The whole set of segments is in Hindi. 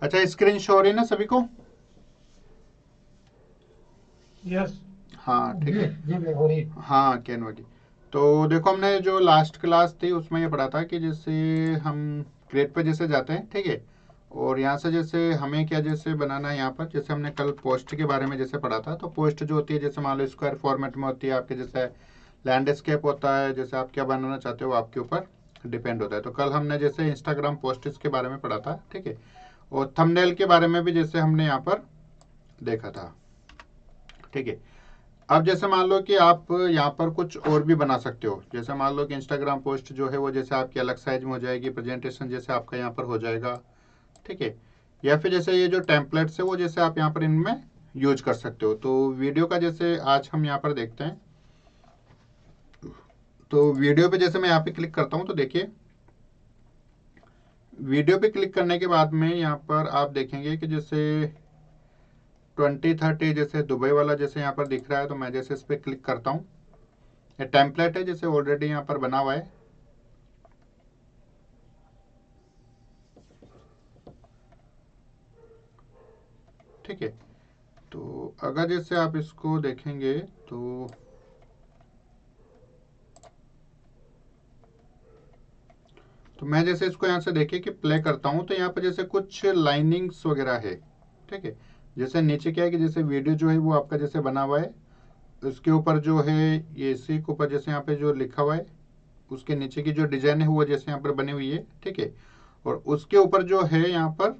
अच्छा, स्क्रीन शो हो रही है ना सभी को? यस। हाँ ठीक जी है। जी मैं हो रही। हाँ कैनवा की। तो देखो, हमने जो लास्ट क्लास थी उसमें ये पढ़ा था कि जैसे हम क्रिएट पे जैसे जाते हैं, ठीक है। और यहाँ से जैसे हमें क्या जैसे बनाना है, यहाँ पर जैसे हमने कल पोस्ट के बारे में जैसे पढ़ा था, तो पोस्ट जो होती है जैसे मान लो स्क्वायर फॉर्मेट में होती है आपके, जैसे लैंडस्केप होता है, जैसे आप क्या बनाना चाहते हो वो आपके ऊपर डिपेंड होता है। तो कल हमने जैसे इंस्टाग्राम पोस्ट के बारे में पढ़ा था, ठीक है। और थंबनेल के बारे में भी जैसे हमने यहाँ पर देखा था, ठीक है। अब जैसे मान लो कि आप यहाँ पर कुछ और भी बना सकते हो। जैसे मान लो कि इंस्टाग्राम पोस्ट जो है वो जैसे आपकी अलग साइज में हो जाएगी, प्रेजेंटेशन जैसे आपका यहाँ पर हो जाएगा, ठीक है। या फिर जैसे ये जो टेम्पलेट्स है वो जैसे आप यहाँ पर इनमें यूज कर सकते हो। तो वीडियो का जैसे आज हम यहाँ पर देखते हैं। तो वीडियो पे जैसे मैं यहाँ पे क्लिक करता हूँ तो देखिए, वीडियो पे क्लिक करने के बाद में यहाँ पर आप देखेंगे कि जैसे 2030 जैसे दुबई वाला जैसे यहाँ पर दिख रहा है। तो मैं जैसे इस पर क्लिक करता हूँ, ये टेम्पलेट है जैसे ऑलरेडी यहाँ पर बना हुआ है, ठीक है। तो अगर जैसे आप इसको देखेंगे तो मैं जैसे इसको यहाँ से देखिए कि प्ले करता हूँ तो यहाँ पर जैसे कुछ लाइनिंग्स वगैरह है, ठीक है। जैसे नीचे क्या है कि जैसे वीडियो जो है वो आपका जैसे बना हुआ है, उसके ऊपर जो है ये इसी के ऊपर जैसे यहाँ पे जो लिखा हुआ है, उसके नीचे की जो डिजाइन है वो जैसे यहाँ पर बनी हुई है, ठीक है। और उसके ऊपर जो है यहाँ पर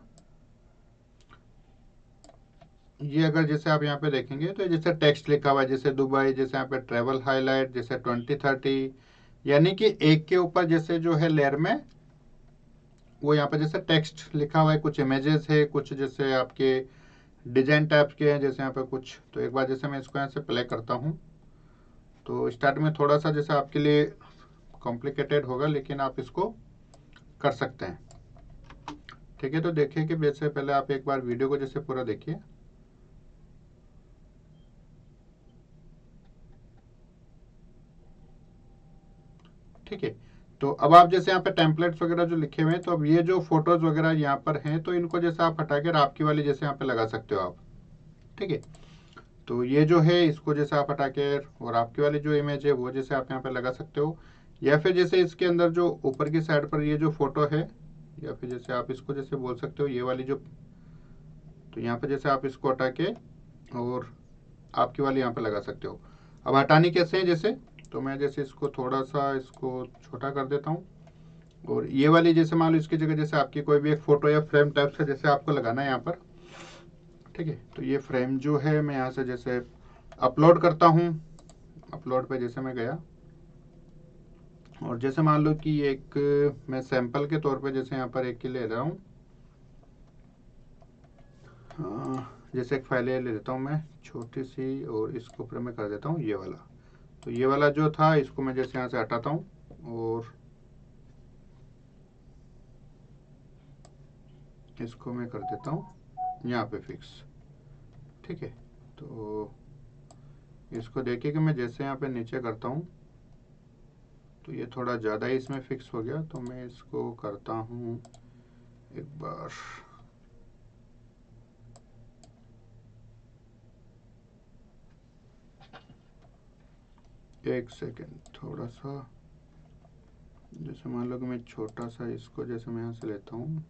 ये अगर जैसे आप यहाँ पे देखेंगे तो जैसे टेक्स्ट लिखा हुआ है, जैसे दुबई, जैसे यहाँ पे ट्रेवल हाईलाइट, जैसे 2030, यानी कि एक के ऊपर जैसे जो है लेयर में वो यहाँ पे जैसे टेक्स्ट लिखा हुआ है, कुछ इमेजेस है, कुछ जैसे आपके डिजाइन टाइप्स के हैं जैसे यहाँ पे कुछ। तो एक बार जैसे मैं इसको यहाँ से प्ले करता हूँ तो स्टार्ट में थोड़ा सा जैसे आपके लिए कॉम्प्लिकेटेड होगा, लेकिन आप इसको कर सकते हैं, ठीक है। तो देखिए कि वैसे पहले आप एक बार वीडियो को जैसे पूरा देखिए, ठीक है। तो अब आप जैसे यहाँ पे टेम्पलेट्स वगैरह जो लिखे हुए हैं, तो अब ये जो फोटोज वगैरह यहाँ पर हैं तो इनको जैसे आप हटा कर आपकी वाली जैसे यहाँ पे लगा सकते हो आप, ठीक है। तो ये जो है इसको जैसे आप हटा के और आपकी वाली जो इमेज है वो जैसे आप यहाँ पे लगा सकते हो। या फिर जैसे इसके अंदर जो ऊपर की साइड पर ये जो फोटो है, या फिर जैसे आप इसको जैसे बोल सकते हो ये वाली जो, तो यहाँ पे जैसे आप इसको हटा के और आपकी वाली यहाँ पे लगा सकते हो। अब हटानी कैसे है जैसे, तो मैं जैसे इसको थोड़ा सा इसको छोटा कर देता हूँ। और ये वाली जैसे मान लो इसकी जगह जैसे आपकी कोई भी एक फोटो या फ्रेम टाइप से जैसे आपको लगाना है यहाँ पर, ठीक है। तो ये फ्रेम जो है मैं यहाँ से जैसे अपलोड करता हूँ। अपलोड पे जैसे मैं गया और जैसे मान लो कि एक मैं सैंपल के तौर पे जैसे यहाँ पर एक की ले रहा हूँ, जैसे एक फाइल ले लेता हूँ मैं छोटी सी, और इसके ऊपर मैं कर देता हूँ ये वाला। तो ये वाला जो था इसको मैं जैसे यहाँ से हटाता हूँ और इसको मैं कर देता हूँ यहाँ पे फिक्स, ठीक है। तो इसको देखिए कि मैं जैसे यहाँ पे नीचे करता हूँ तो ये थोड़ा ज़्यादा ही इसमें फिक्स हो गया। तो मैं इसको करता हूँ एक बार, एक सेकेंड, थोड़ा सा जैसे मान लो कि मैं छोटा सा इसको जैसे मैं यहाँ से लेता हूँ,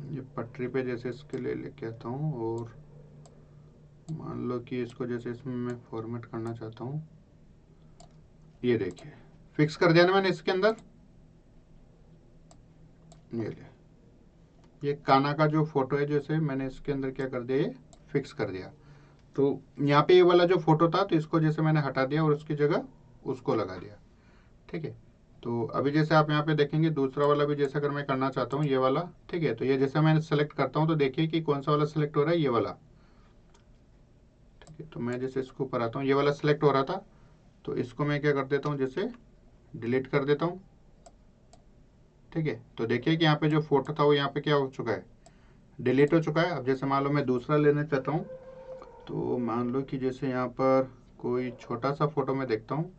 ये पटरी पे जैसे इसके लिए लेके आता हूँ। और मान लो कि इसको जैसे इसमें मैं फॉर्मेट करना चाहता हूँ, ये देखिए फिक्स कर दिया ना मैंने इसके अंदर। ये ले, ये काना का जो फोटो है जैसे मैंने इसके अंदर क्या कर दिया, ये फिक्स कर दिया। तो यहाँ पे ये वाला जो फोटो था तो इसको जैसे मैंने हटा दिया और उसकी जगह उसको लगा दिया, ठीक है। तो अभी जैसे आप यहाँ पे देखेंगे दूसरा वाला भी जैसे अगर मैं करना चाहता हूँ ये वाला, ठीक है। तो ये जैसे मैं सेलेक्ट करता हूँ तो देखिए कि कौन सा वाला सेलेक्ट हो रहा है, ये वाला, ठीक है। तो मैं जैसे इसके ऊपर आता हूँ, ये वाला सेलेक्ट हो रहा था, तो इसको मैं क्या कर देता हूँ जैसे डिलीट कर देता हूँ, ठीक है। तो देखिए कि यहाँ पे जो फोटो था वो यहाँ पे क्या हो चुका है, डिलीट हो चुका है। अब जैसे मान लो मैं दूसरा लेना चाहता हूँ, तो मान लो कि जैसे यहाँ पर कोई छोटा सा फोटो मैं देखता हूँ,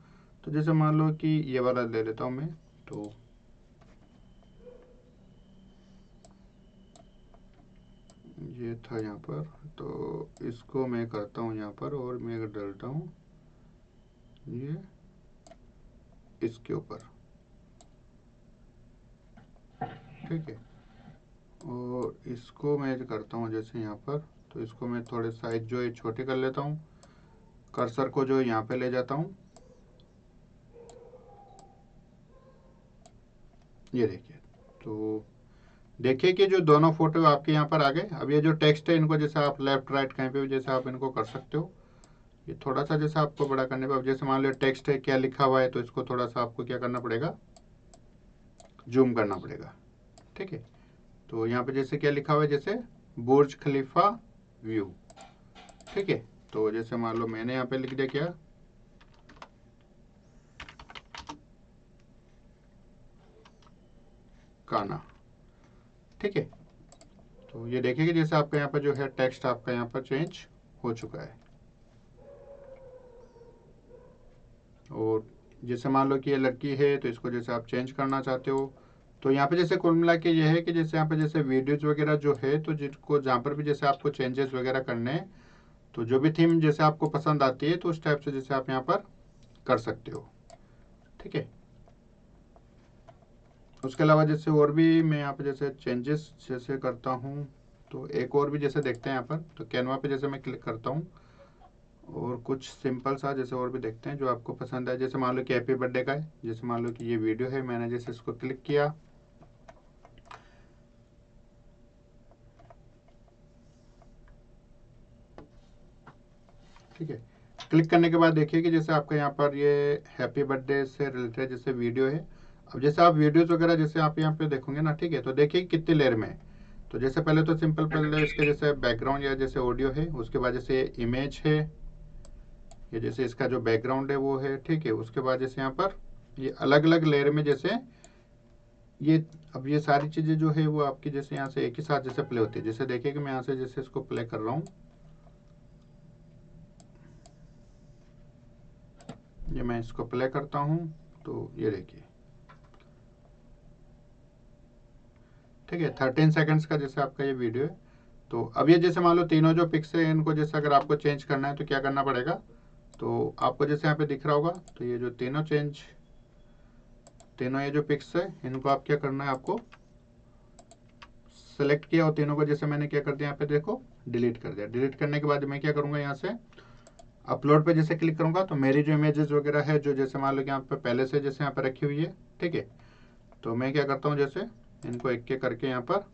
तो जैसे मान लो कि ये वाला ले लेता हूँ मैं। तो ये था यहाँ पर, तो इसको मैं करता हूँ यहाँ पर और मैं डालता हूँ ये इसके ऊपर, ठीक है। और इसको मैं करता हूँ जैसे यहाँ पर, तो इसको मैं थोड़े साइज जो है छोटे कर लेता हूँ, कर्सर को जो यहाँ पे ले जाता हूँ, ये देखिए। तो देखिए कि जो दोनों फोटो आपके यहाँ पर आ गए। अब ये जो टेक्स्ट है इनको जैसे आप लेफ्ट राइट कहीं पे भी जैसे आप इनको कर सकते हो। ये थोड़ा सा जैसे आपको बड़ा करने पर, अब जैसे मान लो टेक्स्ट है क्या लिखा हुआ है, तो इसको थोड़ा सा आपको क्या करना पड़ेगा, जूम करना पड़ेगा, ठीक है। तो यहाँ पे जैसे क्या लिखा हुआ है, जैसे बुर्ज खलीफा व्यू, ठीक है। तो जैसे मान लो मैंने यहाँ पे लिख दिया क्या, काना, ठीक है। तो ये देखिए कि जैसे आपका यहाँ पर जो है टेक्स्ट आपका यहाँ पर चेंज हो चुका है। और जैसे मान लो कि ये लड़की है, तो इसको जैसे आप चेंज करना चाहते हो, तो यहाँ पे जैसे कुल मिला के ये है कि जैसे यहाँ पे जैसे वीडियोज वगैरह जो है, तो जिनको जहाँ पर भी जैसे आपको चेंजेस वगैरह करने हैं, तो जो भी थीम जैसे आपको पसंद आती है, तो उस टाइप से जैसे आप यहाँ पर कर सकते हो, ठीक है। उसके अलावा जैसे और भी मैं यहाँ पे जैसे चेंजेस जैसे करता हूँ, तो एक और भी जैसे देखते हैं यहाँ पर, तो कैनवा पे जैसे मैं क्लिक करता हूँ और कुछ सिंपल सा जैसे और भी देखते हैं जो आपको पसंद है। जैसे मान लो कि हैप्पी बर्थडे का है, जैसे मान लो कि ये वीडियो है, मैंने जैसे इसको क्लिक किया, ठीक है। क्लिक करने के बाद देखिए कि जैसे आपका यहाँ पर ये हैप्पी बर्थडे से रिलेटेड जैसे वीडियो है। अब जैसे आप वीडियोज वगैरह जैसे आप यहाँ पे देखोगे ना, ठीक है, तो देखिए कितनी लेयर में है। तो जैसे पहले तो सिंपल पहले इसके जैसे बैकग्राउंड या जैसे ऑडियो है, उसके बाद जैसे इमेज है, ये जैसे इसका जो बैकग्राउंड है वो है, ठीक है। उसके बाद जैसे यहाँ पर ये अलग अलग लेयर में जैसे ये, अब ये सारी चीज़ें जो है वो आपकी जैसे यहाँ से एक ही साथ जैसे प्ले होती है। जैसे देखिए कि मैं यहाँ से जैसे इसको प्ले कर रहा हूँ, ये मैं इसको प्ले करता हूँ, तो ये देखिए, ठीक है। 13 सेकंड्स का जैसे आपका ये वीडियो है। तो अब ये जैसे मान लो तीनों जो पिक्स है इनको जैसे अगर आपको चेंज करना है तो क्या करना पड़ेगा, तो आपको जैसे यहाँ पे दिख रहा होगा, तो ये जो तीनों ये जो पिक्स है इनको आप क्या करना है, आपको सेलेक्ट किया और तीनों को जैसे मैंने क्या कर दिया यहाँ पे देखो डिलीट कर दिया। डिलीट करने के बाद मैं क्या करूँगा, यहाँ से अपलोड पे जैसे क्लिक करूँगा, तो मेरी जो इमेजेस वगैरह है जो जैसे मान लो कि यहाँ पे पहले से जैसे यहाँ पे रखी हुई है, ठीक है। तो मैं क्या करता हूँ, जैसे इनको एक एक करके यहाँ पर,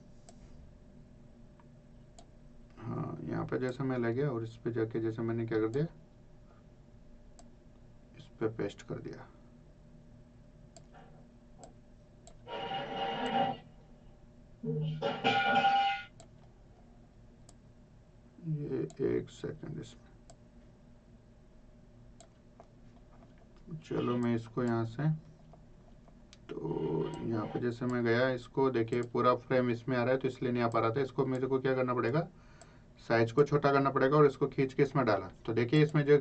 हाँ यहाँ पे जैसे मैं लगे और इस पे जाके जैसे मैंने क्या कर दिया, इस पे पेस्ट कर दिया। ये एक सेकंड इसमें, चलो मैं इसको यहाँ से, तो यहाँ पे जैसे मैं गया, इसको देखिए पूरा फ्रेम इसमें आ रहा है, तो इसलिए नहीं आ पा रहा था। इसको मेरे को क्या करना पड़ेगा, साइज को छोटा करना पड़ेगा और इसको खींच के इसमें डाला। तो देखिए इसमें जो,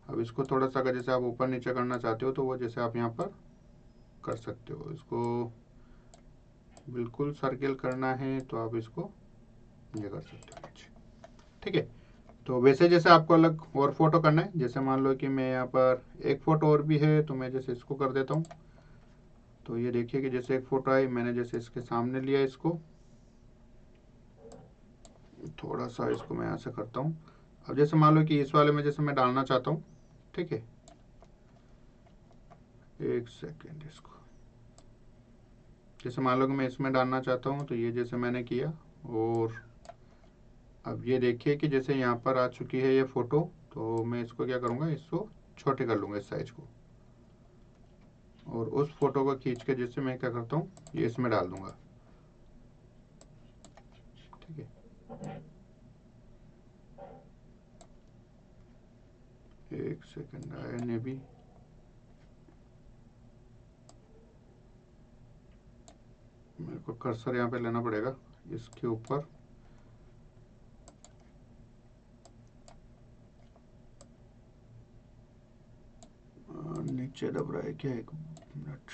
अब इसको थोड़ा सा अगर जैसे आप ऊपर नीचे करना चाहते हो, तो वो जैसे आप यहाँ पर कर सकते हो। इसको बिल्कुल सर्किल करना है तो आप इसको ये कर सकते हो नीचे, ठीक है। तो वैसे जैसे आपको अलग और फोटो करना है, जैसे मान लो कि मैं यहाँ पर एक फोटो और भी है, तो मैं जैसे इसको कर देता हूँ। तो ये देखिए कि जैसे एक फोटो आई, मैंने जैसे इसके सामने लिया, इसको थोड़ा सा इसको मैं यहाँ से करता हूँ। अब जैसे मान लो कि इस वाले में जैसे मैं डालना चाहता हूँ, ठीक है, एक सेकेंड, इसको जैसे मान लो कि मैं इसमें डालना चाहता हूँ, तो ये जैसे मैंने किया। और अब ये देखिए कि जैसे यहाँ पर आ चुकी है ये फोटो, तो मैं इसको क्या करूँगा, इसको छोटे कर लूँगा इस साइज को, और उस फोटो को खींच के जैसे मैं क्या करता हूँ, ये इसमें डाल दूंगा, ठीक है। एक सेकंड आया नहीं भी, को कर्सर यहाँ पे लेना पड़ेगा इसके ऊपर, नीचे दब रहा है क्या, 1 मिनट।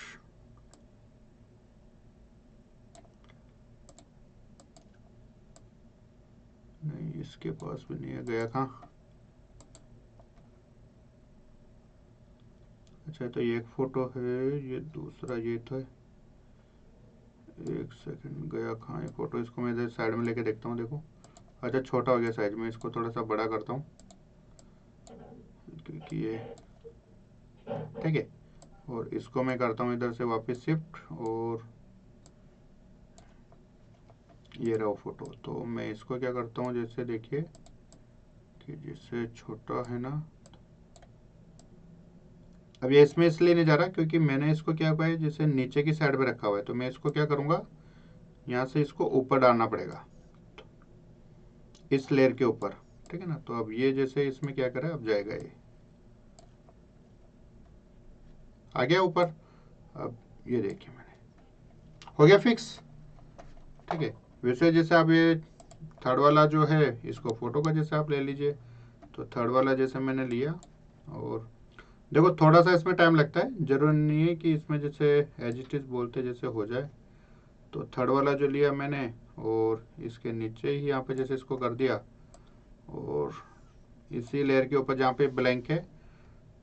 नहीं, इसके पास भी नहीं है, गया कहाँ। अच्छा, तो ये एक फोटो है, ये दूसरा ये था। 1 सेकंड, गया कहाँ ये फोटो। इसको मैं इधर साइड में लेके देखता हूँ। देखो, अच्छा छोटा हो गया साइज में, इसको थोड़ा सा बड़ा करता हूँ क्योंकि ये ठीक है। और इसको मैं करता हूँ इधर से वापस शिफ्ट, और ये रहा फोटो। तो मैं इसको क्या करता हूँ, जैसे देखिए कि जैसे छोटा है ना, अब ये इसमें इसलिए नहीं जा रहा क्योंकि मैंने इसको क्या हुआ है, जैसे नीचे की साइड पे रखा हुआ है। तो मैं इसको क्या करूँगा, यहाँ से इसको ऊपर डालना पड़ेगा इस लेयर के ऊपर, ठीक है ना। तो अब ये जैसे इसमें क्या करें, अब जाएगा ये आ गया ऊपर। अब ये देखिए मैंने हो गया फिक्स, ठीक है। वैसे जैसे आप ये थर्ड वाला जो है, इसको फोटो का जैसे आप ले लीजिए। तो थर्ड वाला जैसे मैंने लिया, और देखो थोड़ा सा इसमें टाइम लगता है, जरूरी नहीं है कि इसमें जैसे एज इट इज बोलते जैसे हो जाए। तो थर्ड वाला जो लिया मैंने, और इसके नीचे ही यहाँ पे जैसे इसको कर दिया, और इसी लेयर के ऊपर जहाँ पे ब्लैंक है,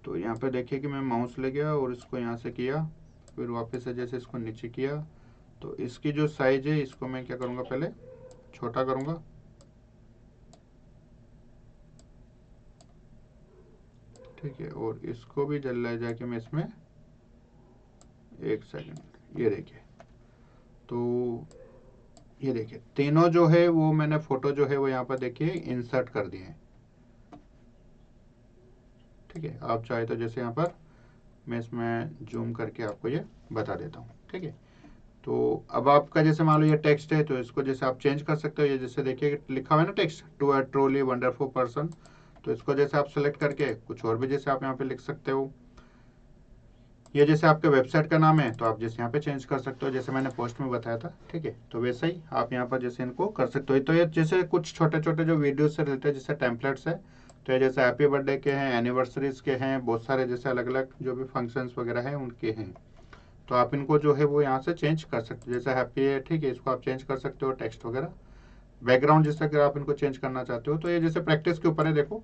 तो यहाँ पे देखिए कि मैं माउस ले गया और इसको यहाँ से किया, फिर वापस से जैसे इसको नीचे किया। तो इसकी जो साइज है, इसको मैं क्या करूँगा, पहले छोटा करूँगा, ठीक है। और इसको भी जल ले जाके मैं इसमें 1 सेकंड, ये देखिए। तो ये देखिए तीनों जो है वो मैंने फोटो जो है वो यहाँ पर देखिए इंसर्ट कर दिए हैं, ठीक है। आप चाहे तो जैसे यहाँ पर मैं इसमें जूम करके आपको ये बता देता हूँ, ठीक है। तो अब आपका जैसे मान लो ये टेक्स्ट है, तो इसको जैसे आप चेंज कर सकते हो। ये जैसे देखिए लिखा हुआ है ना text, to a truly wonderful person. तो इसको जैसे आप सेलेक्ट करके कुछ और भी जैसे आप यहाँ पे लिख सकते हो। ये जैसे आपके वेबसाइट का नाम है, तो आप जैसे यहाँ पे चेंज कर सकते हो, जैसे मैंने पोस्ट में बताया था, ठीक है। तो वैसे ही आप यहाँ पर जैसे इनको कर सकते हो। तो ये जैसे कुछ छोटे छोटे जो वीडियो से रिलेटेड जैसे टेम्पलेट्स है, तो ये जैसे हैप्पी बर्थडे के हैं, एनिवर्सरीज के हैं, बहुत सारे जैसे अलग अलग जो भी फंक्शंस वगैरह हैं उनके हैं। तो आप इनको जो है वो यहाँ से चेंज कर सकते हो। जैसे हैप्पी है, ठीक है, इसको आप चेंज कर सकते हो, टेक्स्ट वगैरह, बैकग्राउंड जैसे अगर आप इनको चेंज करना चाहते हो। तो ये जैसे प्रैक्टिस के ऊपर है, देखो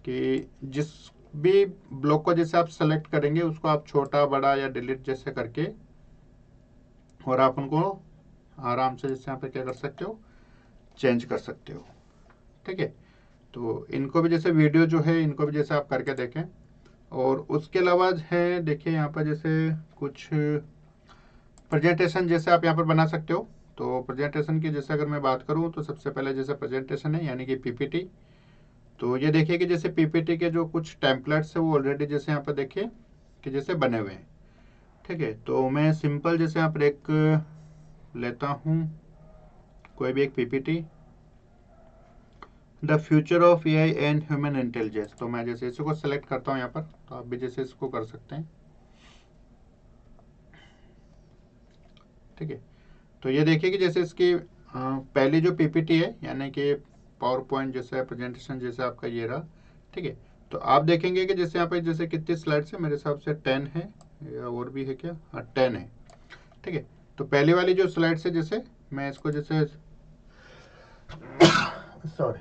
कि जिस भी ब्लॉक को जैसे आप सेलेक्ट करेंगे, उसको आप छोटा बड़ा या डिलीट जैसे करके, और आप उनको आराम से जैसे यहाँ पे क्या कर सकते हो, चेंज कर सकते हो, ठीक है। तो इनको भी जैसे वीडियो जो है, इनको भी जैसे आप करके देखें। और उसके अलावा है, देखिए यहाँ पर जैसे कुछ प्रेजेंटेशन जैसे आप यहाँ पर बना सकते हो। तो प्रेजेंटेशन की जैसे अगर मैं बात करूँ, तो सबसे पहले जैसे प्रेजेंटेशन है, यानी कि पीपीटी। तो ये देखिए कि जैसे पीपीटी के जो कुछ टेम्पलेट्स है वो ऑलरेडी जैसे यहाँ पर देखिए कि जैसे बने हुए हैं, ठीक है। तो मैं सिंपल जैसे यहाँ पर एक लेता हूँ, कोई भी एक PPT, the future of AI and human intelligence. तो मैं जैसे इसको सेलेक्ट करता हूँ यहाँ पर, तो आप भी जैसे इसको कर सकते हैं, ठीक है। तो ये देखिए कि जैसे इसकी पहली जो पीपीटी है, यानी कि पावर पॉइंट जैसे प्रेजेंटेशन जैसे आपका ये रहा, ठीक है। तो आप देखेंगे कि जैसे यहाँ पे जैसे कितनी स्लाइड्स है, मेरे हिसाब से 10 है, या और भी है क्या, हाँ 10 है, ठीक है। तो पहली वाली जो स्लाइड्स है, जैसे मैं इसको जैसे सॉरी,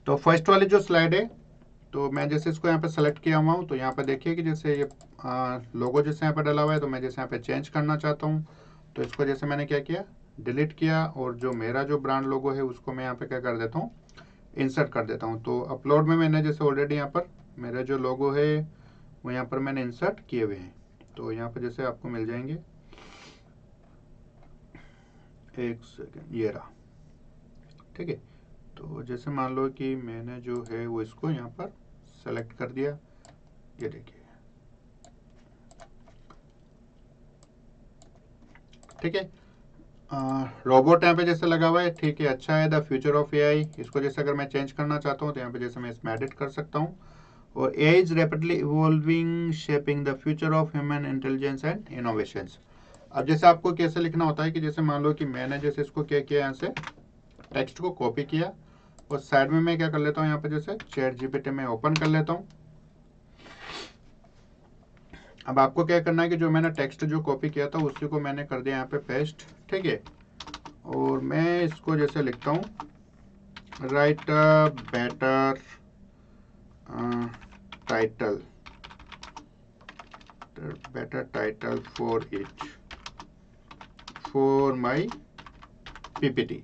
तो फर्स्ट वाली जो स्लाइड है, तो मैं जैसे इसको यहाँ पे सेलेक्ट किया हुआ हूँ। तो यहाँ पे देखिए कि जैसे ये लोगो जैसे यहाँ पे डला हुआ है, तो मैं जैसे यहाँ पे चेंज करना चाहता हूँ। तो इसको जैसे मैंने क्या किया, डिलीट किया, और जो मेरा जो ब्रांड लोगो है उसको मैं यहाँ पे क्या कर देता हूँ, इंसर्ट कर देता हूँ। तो अपलोड में मैंने जैसे ऑलरेडी यहाँ पर मेरा जो लोगो है वो यहाँ पर मैंने इंसर्ट किए हुए हैं। तो यहाँ पर जैसे आपको मिल जाएंगे, 1 सेकेंड, ये रहा, ठीक है। तो जैसे मान लो कि मैंने जो है वो इसको यहाँ पर सेलेक्ट कर दिया, ये देखिए, ठीक है। रोबोट यहाँ पे जैसे लगा हुआ है, ठीक है, अच्छा है, द फ्यूचर ऑफ एआई। इसको जैसे अगर मैं चेंज करना चाहता हूँ, तो यहाँ पे जैसे मैं इसमें एडिट कर सकता हूँ। और AI is rapidly evolving shaping the future of human intelligence and innovations. अब जैसे आपको कैसे लिखना होता है कि जैसे मान लो कि मैंने जैसे इसको क्या किया, यहाँ से टेक्स्ट को कॉपी किया और साइड में मैं क्या कर लेता हूँ, यहाँ पे जैसे चैट जीपीटी में ओपन कर लेता हूँ। अब आपको क्या करना है कि जो मैंने टेक्स्ट जो कॉपी किया था उसी को मैंने कर दिया यहाँ पे पेस्ट, ठीक है। और मैं इसको जैसे लिखता हूँ, right better title, better title for it for my PPT,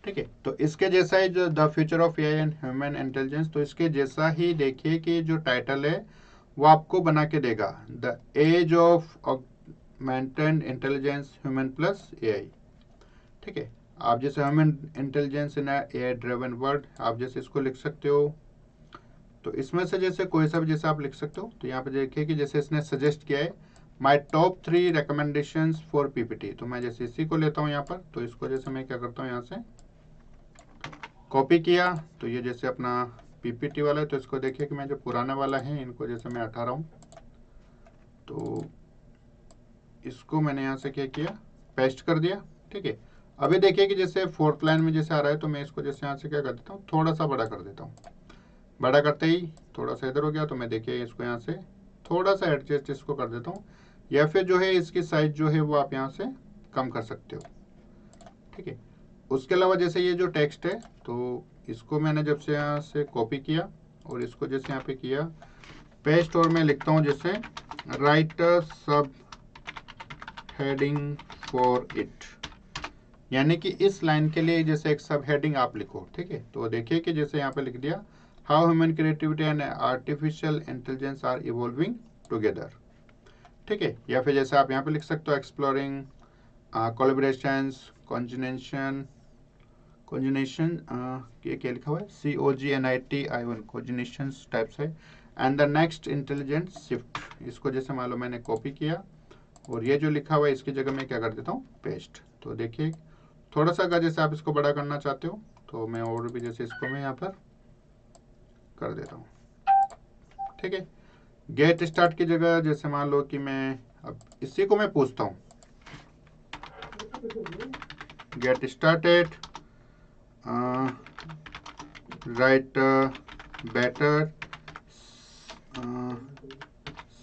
ठीक है। तो इसके जैसा ही जो the future of AI and human intelligence, तो इसके जैसा ही देखिए कि जो टाइटल है वो आपको बना के देगा, the age of augmented intelligence human plus AI, ठीक है। आप जैसे human intelligence in AI driven world, आप जैसे इसको लिख सकते हो। तो इसमें से जैसे कोई सा भी जैसे आप लिख सकते हो। तो यहाँ पे देखिए कि जैसे इसने सजेस्ट किया है my top 3 recommendations for PPT, तो मैं जैसे इसी को लेता हूँ यहाँ पर। तो इसको जैसे मैं क्या करता हूँ, यहाँ से कॉपी किया, तो ये जैसे अपना पीपीटी वाला है। तो इसको देखिए कि मैं जो पुराने वाला है इनको जैसे मैं हटा रहा हूँ। तो इसको मैंने यहाँ से क्या किया, पेस्ट कर दिया, ठीक है। अभी देखिए कि जैसे 4th लाइन में जैसे आ रहा है, तो मैं इसको जैसे यहाँ से क्या कर देता हूँ, थोड़ा सा बड़ा कर देता हूँ। बड़ा करते ही थोड़ा सा इधर हो गया, तो मैं देखिए इसको यहाँ से थोड़ा सा एडजस्ट इसको कर देता हूँ, या फिर जो है इसकी साइज जो है वो आप यहाँ से कम कर सकते हो, ठीक है। उसके अलावा जैसे ये जो टेक्स्ट है, तो इसको मैंने जब से यहाँ से कॉपी किया और इसको जैसे यहाँ पे किया पेस्ट, और मैं लिखता हूँ जैसे राइट सब हेडिंग फॉर इट, यानी कि इस लाइन के लिए जैसे एक सब हेडिंग आप लिखो, ठीक है। तो देखिए कि जैसे यहाँ पे लिख दिया, how human creativity and artificial intelligence are evolving together, ठीक है। या फिर जैसे आप यहाँ पे लिख सकते हो एक्सप्लोरिंग कोलैबोरेशंस कॉन्जिनेशन ये क्या लिखा हुआ है, COGNITION कॉन्जिनेशन टाइप्स है, and the next intelligent shift. इसको जैसे मान लो मैंने कॉपी किया और ये जो लिखा हुआ है इसकी जगह मैं क्या कर देता हूँ, पेस्ट। तो देखिए थोड़ा सा अगर जैसे आप इसको बड़ा करना चाहते हो तो मैं और भी जैसे इसको मैं यहाँ पर कर देता हूँ, ठीक है। गेट स्टार्ट की जगह जैसे मान लो कि मैं अब इसी को मैं पूछता हूँ, get started right better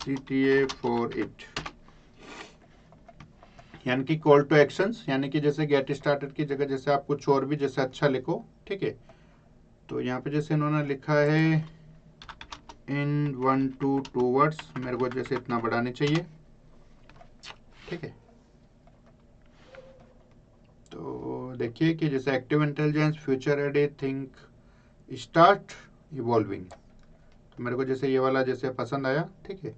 CTA for it, यानी कि कॉल टू एक्शंस, यानी कि जैसे गेट स्टार्टेड की जगह जैसे आप कुछ और भी जैसे अच्छा लिखो, ठीक है। तो यहाँ पे जैसे इन्होंने लिखा है इन 1 to 2 वर्ड्स, मेरे को जैसे इतना बड़ा नहीं चाहिए, ठीक है। तो देखिए कि जैसे active intelligence future ready think start evolving, तो मेरे को जैसे ये वाला जैसे पसंद आया, ठीक है।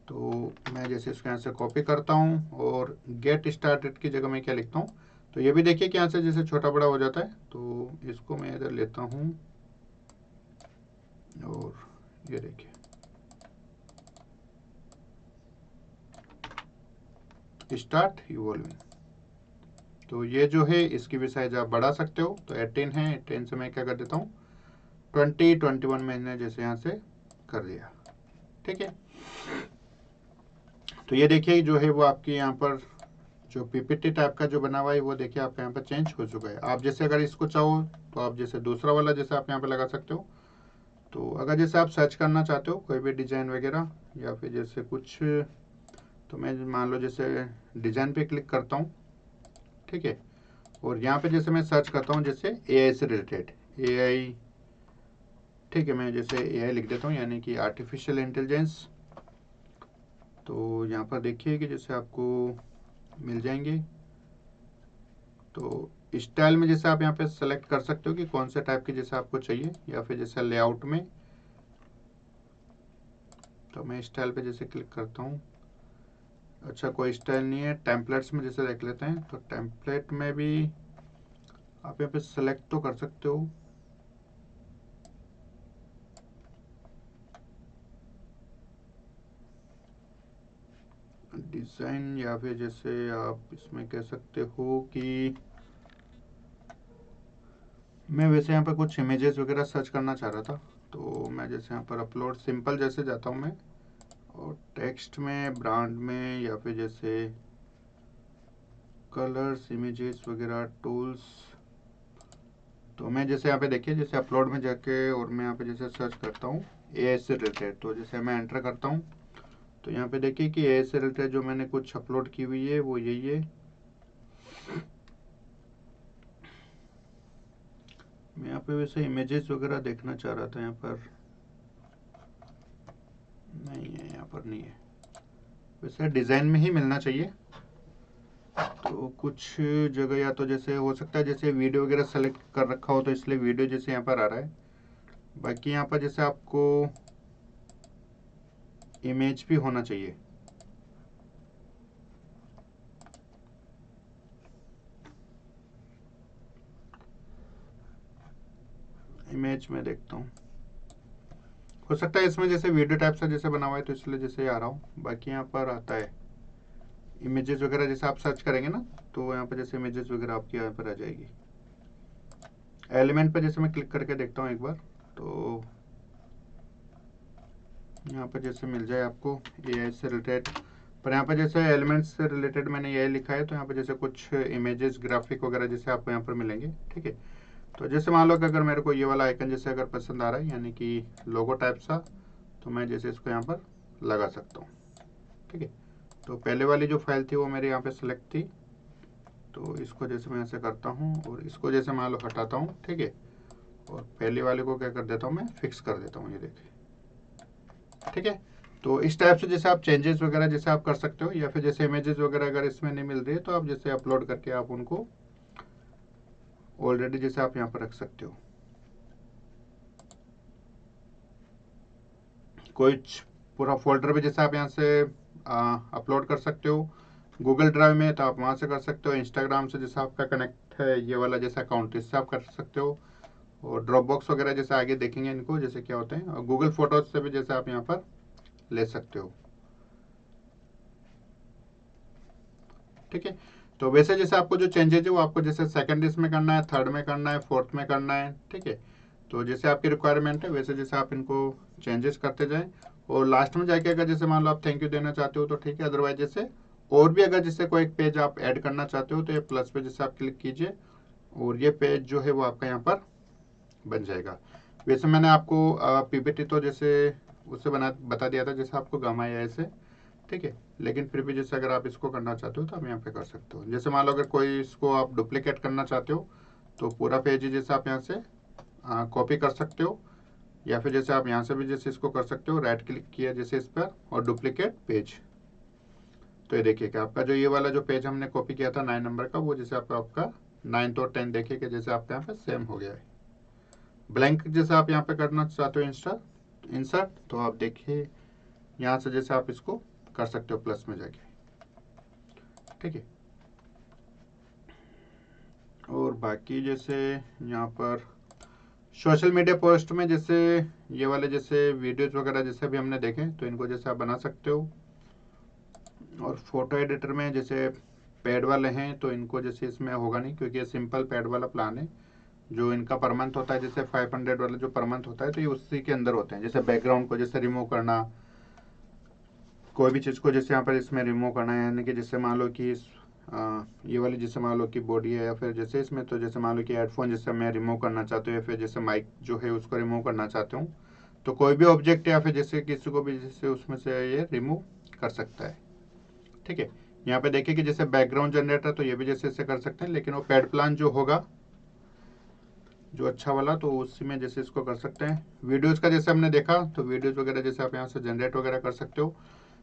तो मैं जैसे इसको यहाँ से कॉपी करता हूँ और गेट स्टार्टेड की जगह मैं क्या लिखता हूँ, तो ये भी देखिए कि यहाँ से जैसे छोटा बड़ा हो जाता है। तो इसको मैं इधर लेता हूँ और ये देखिए स्टार्ट इवॉल्विंग। तो ये जो है इसकी भी साइज आप बढ़ा सकते हो। तो 18 है, 10 से मैं क्या कर देता हूँ 20, 21 मैंने जैसे यहाँ से कर दिया, ठीक है। तो ये देखिए जो है वो आपकी यहाँ पर जो पीपीटी टाइप का जो बना हुआ है वो देखिए आपका यहाँ पर चेंज हो चुका है। आप जैसे अगर इसको चाहो तो आप जैसे दूसरा वाला जैसे आप यहाँ पे लगा सकते हो। तो अगर जैसे आप सर्च करना चाहते हो कोई भी डिजाइन वगैरह या फिर जैसे कुछ, तो मैं मान लो जैसे डिजाइन पे क्लिक करता हूँ, ठीक है। और यहाँ पे जैसे मैं सर्च करता हूँ जैसे एआई से रिलेटेड एआई, ठीक है। मैं जैसे एआई लिख देता हूँ यानी कि आर्टिफिशियल इंटेलिजेंस। तो यहाँ पर देखिए कि जैसे आपको मिल जाएंगे। तो स्टाइल में जैसे आप यहाँ पे सेलेक्ट कर सकते हो कि कौन से टाइप की जैसे आपको चाहिए, या फिर जैसे लेआउट में। तो मैं स्टाइल पे जैसे क्लिक करता हूँ। अच्छा कोई स्टाइल नहीं है, टेम्पलेट्स में जैसे देख लेते हैं। तो टेम्पलेट में भी आप यहाँ पे सेलेक्ट तो कर सकते हो। डिज़ाइन, या फिर जैसे आप इसमें कह सकते हो कि मैं वैसे यहाँ पर कुछ इमेजेस वगैरह सर्च करना चाह रहा था। तो मैं जैसे यहाँ पर अपलोड सिंपल जैसे जाता हूँ मैं, और टेक्स्ट में ब्रांड में, या फिर जैसे कलर्स, इमेजेस वगैरह, टूल्स। तो मैं जैसे यहाँ पे देखिए, जैसे अपलोड में जाके और मैं यहाँ पे जैसे सर्च करता हूँ एआई से रिलेटेड, तो जैसे मैं एंटर करता हूँ तो यहाँ पे देखिए कि एआई से रिलेटेड जो मैंने कुछ अपलोड की हुई है वो यही है। मैं यहाँ पे वैसे इमेजेस वगैरह देखना चाह रहा था, यहाँ पर नहीं है, यहाँ पर नहीं है, वैसे डिज़ाइन में ही मिलना चाहिए। तो कुछ जगह या तो जैसे हो सकता है जैसे वीडियो वगैरह सेलेक्ट कर रखा हो तो इसलिए वीडियो जैसे यहाँ पर आ रहा है। बाकी यहाँ पर जैसे आपको इमेज भी होना चाहिए। इमेज में देखता हूँ, हो सकता है इसमें जैसे वीडियो टाइप से जैसे बना हुआ है तो इसलिए जैसे आ रहा हूँ। बाकी यहाँ पर आता है इमेजेस वगैरह, जैसे आप सर्च करेंगे ना तो यहाँ पर जैसे इमेजेस वगैरह आपकी यहाँ पर आ जाएगी। एलिमेंट पर जैसे मैं क्लिक करके देखता हूँ एक बार, तो यहाँ पर जैसे मिल जाए आपको एआई से रिलेटेड। पर यहाँ पर जैसे एलिमेंट्स से रिलेटेड मैंने यही लिखा है, तो यहाँ पर जैसे कुछ इमेजेस ग्राफिक वगैरह जैसे आपको यहाँ पर मिलेंगे। ठीक है, तो जैसे मान लो कि अगर मेरे को ये वाला आइकन जैसे अगर पसंद आ रहा है, यानी कि लोगो टाइप सा, तो मैं जैसे इसको यहाँ पर लगा सकता हूँ। ठीक है, तो पहले वाली जो फाइल थी वो मेरे यहाँ पे सेलेक्ट थी, तो इसको जैसे मैं ऐसे करता हूँ और इसको जैसे मान लो हटाता हूँ। ठीक है, और पहले वाले को क्या कर देता हूँ, मैं फिक्स कर देता हूँ, ये देखिए। ठीक है, तो इस टाइप से जैसे आप चेंजेस वगैरह जैसे आप कर सकते हो, या फिर जैसे इमेजेस वगैरह अगर इसमें नहीं मिल रही है तो आप जैसे अपलोड करके आप उनको ऑलरेडी जैसे आप यहाँ पर रख सकते हो। कोई पूरा फोल्डर भी जैसे आप यहाँ से अपलोड कर सकते हो। गूगल ड्राइव में तो आप वहाँ से कर सकते हो। इंस्टाग्राम से जैसे आपका कनेक्ट है ये वाला जैसा अकाउंट, इससे आप कर सकते हो। और ड्रॉप बॉक्स वगैरह जैसे आगे देखेंगे इनको जैसे क्या होते हैं। और गूगल फोटोज से भी जैसे आप यहाँ पर ले सकते हो। ठीक है, तो वैसे जैसे आपको जो चेंजेज है वो आपको जैसे सेकंड इसमें करना है, थर्ड में करना है, फोर्थ में करना है। ठीक है, तो जैसे आपकी रिक्वायरमेंट है वैसे जैसे आप इनको चेंजेस करते जाएं। और लास्ट में जाके अगर जैसे मान लो आप थैंक यू देना चाहते हो तो ठीक है, अदरवाइज जैसे और भी अगर जैसे कोई एक पेज आप ऐड करना चाहते हो तो ये प्लस पे जैसे आप क्लिक कीजिए और ये पेज जो है वो आपका यहाँ पर बन जाएगा। वैसे मैंने आपको पीपीटी तो जैसे उससे बता दिया था जैसे आपको गामा एआई से। ठीक है, लेकिन फिर भी जैसे अगर आप इसको करना चाहते हो तो आप यहाँ पे कर सकते हो। जैसे मान लो अगर कोई इसको आप डुप्लीकेट करना चाहते हो तो पूरा पेज ही जैसे आप यहाँ से कॉपी कर सकते हो, या फिर जैसे आप यहाँ से भी जैसे इसको कर सकते हो, राइट क्लिक किया जैसे इस पर और डुप्लीकेट पेज। तो ये देखिए कि आपका जो ये वाला जो पेज हमने कॉपी किया था 9 नंबर का, वो जैसे आपका 9 और 10 देखिए कि जैसे आपका यहाँ पे सेम हो गया है। ब्लैंक जैसे आप यहाँ पे करना चाहते हो इंसर्ट, तो आप देखिए यहाँ से जैसे आप इसको कर सकते हो प्लस में जाके। ठीक है, और बाकी जैसे यहाँ पर सोशल मीडिया पोस्ट में जैसे ये वाले जैसे वीडियोज वगैरह जैसे भी हमने देखे तो इनको जैसे आप बना सकते हो। और फोटो एडिटर में जैसे पेड वाले हैं तो इनको जैसे इसमें होगा नहीं, क्योंकि ये सिंपल पेड वाला प्लान है। जो इनका पर मंथ होता है जैसे 500 वाला जो पर मंथ होता है तो ये उसी के अंदर होते हैं। जैसे बैकग्राउंड को जैसे रिमूव करना, कोई भी चीज़ को जैसे यहाँ पर इसमें रिमूव करना है, यानी कि जैसे मान लो कि ये वाली जैसे मान लो कि बॉडी है, या फिर जैसे इसमें तो जैसे मान लो कि हेडफोन जैसे मैं रिमूव करना चाहता हूँ, या फिर जैसे माइक जो है उसको रिमूव करना चाहता हूँ, तो कोई भी ऑब्जेक्ट या फिर जैसे किसी को भी जैसे उसमें से ये रिमूव कर सकता है। ठीक है, यहाँ पे देखिए कि जैसे बैकग्राउंड जनरेटर तो ये भी जैसे ऐसे कर सकते हैं, लेकिन वो पेड प्लान जो होगा जो अच्छा वाला तो उसी में जैसे इसको कर सकते हैं। वीडियोज़ का जैसे हमने देखा तो वीडियोज़ वगैरह जैसे आप यहाँ से जनरेट वगैरह कर सकते हो।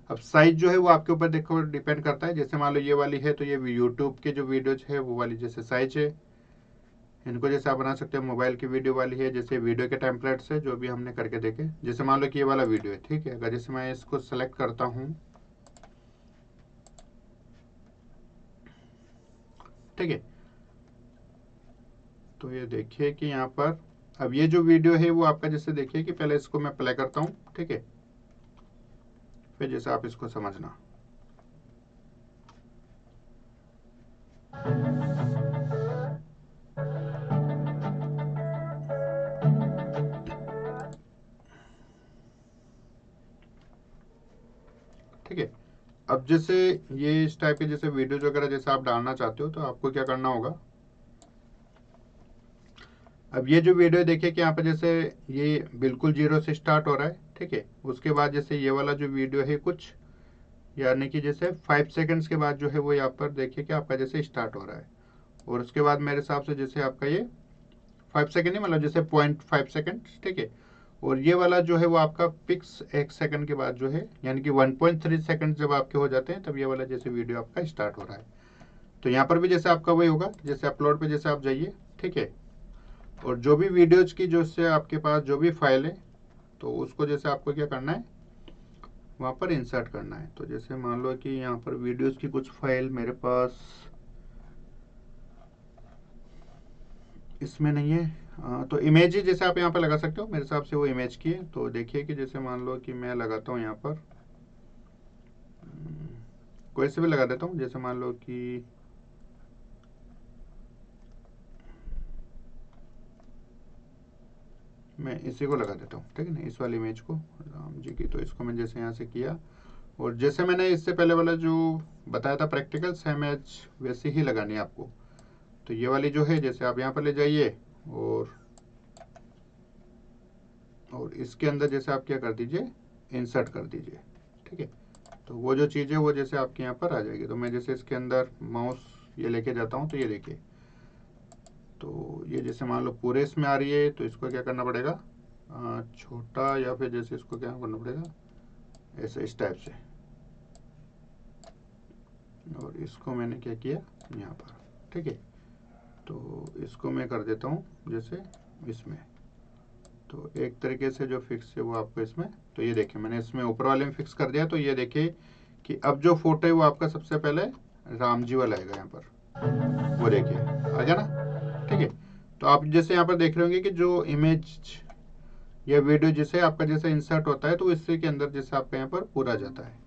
अब साइज जो है वो आपके ऊपर देखो डिपेंड करता है। जैसे मान लो ये वाली है तो ये यूट्यूब के जो वीडियोज है वो वाली जैसे साइज है, इनको जैसे आप बना सकते हो। मोबाइल की वीडियो वाली है, जैसे वीडियो के टेम्पलेट्स है जो भी हमने करके देखे। जैसे मान लो कि ये वाला वीडियो है, ठीक है, अगर जैसे मैं इसको सेलेक्ट करता हूँ, ठीक है, तो ये देखिए कि यहाँ पर अब ये जो वीडियो है वो आपका जैसे देखिए कि पहले इसको मैं प्ले करता हूँ। ठीक है, फिर जैसे आप इसको समझना। ठीक है, अब अब जैसे ये इस टाइप के जैसे वीडियोज वगैरह जैसे आप डालना चाहते हो तो आपको क्या करना होगा, अब ये जो वीडियो देखिए कि यहाँ पे जैसे ये बिल्कुल जीरो से स्टार्ट हो रहा है, ठीक है। उसके बाद जैसे ये वाला जो वीडियो है कुछ यानी कि जैसे 5 सेकंड्स के बाद जो है वो यहाँ पर देखिए कि आपका जैसे स्टार्ट हो रहा है, और उसके बाद मेरे हिसाब से जैसे आपका ये 5 सेकंड नहीं, मतलब जैसे 0.5 सेकंड, ठीक है। और ये वाला जो है वो आपका पिक्स 1 सेकंड के बाद जो है यानी कि 1.3 सेकंड जब आपके हो जाते हैं तब ये वाला जैसे वीडियो आपका स्टार्ट हो रहा है। तो यहाँ पर भी जैसे आपका वही होगा, जैसे अपलोड पे जैसे आप जाइए, ठीक है। और जो भी वीडियोज की जो से आपके पास जो भी फाइल है तो उसको जैसे आपको क्या करना है, वहाँ पर इंसर्ट करना है। तो जैसे मान लो कि यहाँ पर वीडियोज की कुछ फाइल मेरे पास इसमें नहीं है, तो इमेज ही जैसे आप यहाँ पर लगा सकते हो, मेरे हिसाब से वो इमेज की है। तो देखिए कि जैसे मान लो कि मैं लगाता हूँ यहाँ पर कोई से भी लगा देता हूँ, जैसे मान लो कि मैं इसी को लगा देता हूँ, ठीक है ना, इस वाली इमेज को राम जी की। तो इसको मैं जैसे यहाँ से किया, और जैसे मैंने इससे पहले वाला जो बताया था प्रैक्टिकल सेम एज वैसे ही लगानी है आपको। तो ये वाली जो है जैसे आप यहाँ पर ले जाइए और इसके अंदर जैसे आप क्या कर दीजिए, इंसर्ट कर दीजिए, ठीक है। तो वो जो चीज़ है वो जैसे आपके यहाँ पर आ जाएगी। तो मैं जैसे इसके अंदर माउस ये लेके जाता हूँ तो ये देखिए, तो ये जैसे मान लो पूरे इसमें आ रही है, तो इसको क्या करना पड़ेगा, छोटा, या फिर जैसे इसको क्या करना पड़ेगा ऐसे इस टाइप से, और इसको मैंने क्या किया यहाँ पर, ठीक है। तो इसको मैं कर देता हूँ जैसे इसमें, तो एक तरीके से जो फिक्स है वो आपको इसमें, तो ये देखिए मैंने इसमें ऊपर वाले में फिक्स कर दिया। तो ये देखिए कि अब जो फोटो है वो आपका सबसे पहले राम जी वाला आएगा यहाँ पर, वो देखिए आ गया ना, ठीक है। तो आप जैसे यहाँ पर देख रहे होंगे कि जो इमेज या वीडियो जैसे आपका जैसे इंसर्ट होता है तो इसी के अंदर जैसे आपका यहाँ पर पूरा जाता है।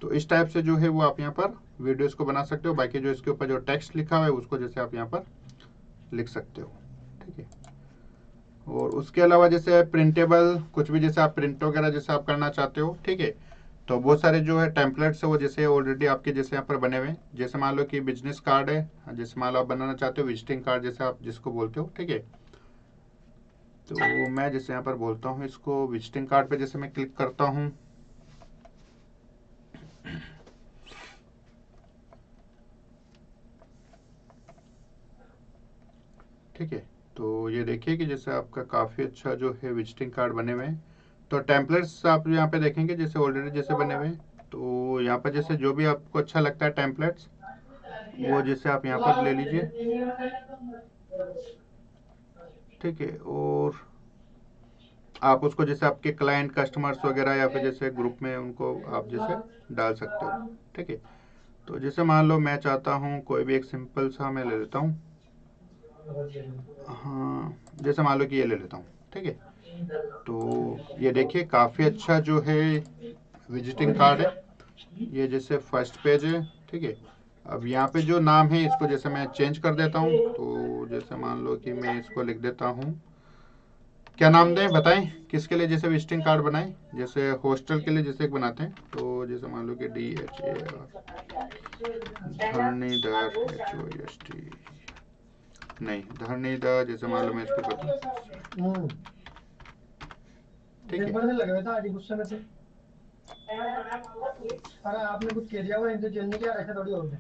तो इस टाइप से जो है वो आप यहाँ पर वीडियोस को बना सकते हो। बाकी जो इसके ऊपर जो टेक्स्ट लिखा हुआ है उसको जैसे आप यहाँ पर लिख सकते हो, ठीक है। और उसके अलावा जैसे प्रिंटेबल कुछ भी जैसे आप प्रिंट वगैरह जैसे आप करना चाहते हो, ठीक है। तो बहुत सारे जो है टेम्पलेट्स है वो जैसे ऑलरेडी आपके जैसे यहाँ पर बने हुए हैं। जैसे मान लो कि बिजनेस कार्ड है, जैसे मान लो आप बनाना चाहते हो विजिटिंग कार्ड जैसे आप जिसको बोलते हो, ठीक है। तो मैं जैसे यहाँ पर बोलता हूँ इसको विजिटिंग कार्ड पे जैसे मैं क्लिक करता हूँ, ठीक है। तो ये देखिए कि जैसे आपका काफ़ी अच्छा जो है विजिटिंग कार्ड बने हुए हैं। तो टेम्पलेट्स आप यहाँ पे देखेंगे जैसे ऑलरेडी जैसे बने हुए हैं। तो यहाँ पर जैसे जो भी आपको अच्छा लगता है टेम्पलेट्स वो जैसे आप यहाँ पर ले लीजिए, ठीक है। और आप उसको जैसे आपके क्लाइंट कस्टमर्स वगैरह या फिर जैसे ग्रुप में उनको आप जैसे डाल सकते हो, ठीक है। तो जैसे मान लो मैं चाहता हूँ कोई भी एक सिंपल सा मैं ले लेता हूँ, हाँ जैसे मान लो कि ये ले लेता हूँ, ठीक है। तो ये देखिए काफ़ी अच्छा जो है विजिटिंग कार्ड है। ये जैसे फर्स्ट पेज है, ठीक है। अब यहाँ पे जो नाम है इसको जैसे मैं चेंज कर देता हूँ। तो जैसे मान लो कि मैं इसको लिख देता हूँ, क्या नाम दें बताएं, किसके लिए जैसे विजिटिंग कार्ड बनाएं, जैसे हॉस्टल के लिए जैसे एक बनाते हैं। तो जैसे मान लो कि धरणीधर HOST, नहीं धरणीधर, जैसे मान लो मैं इसको करता हूँ, ठीक है। लगे था आज गुस्से में थे। अरे आपने कुछ कह दिया होगा, इनसे चेंज नहीं किया, ऐसा थोड़ी हो गया,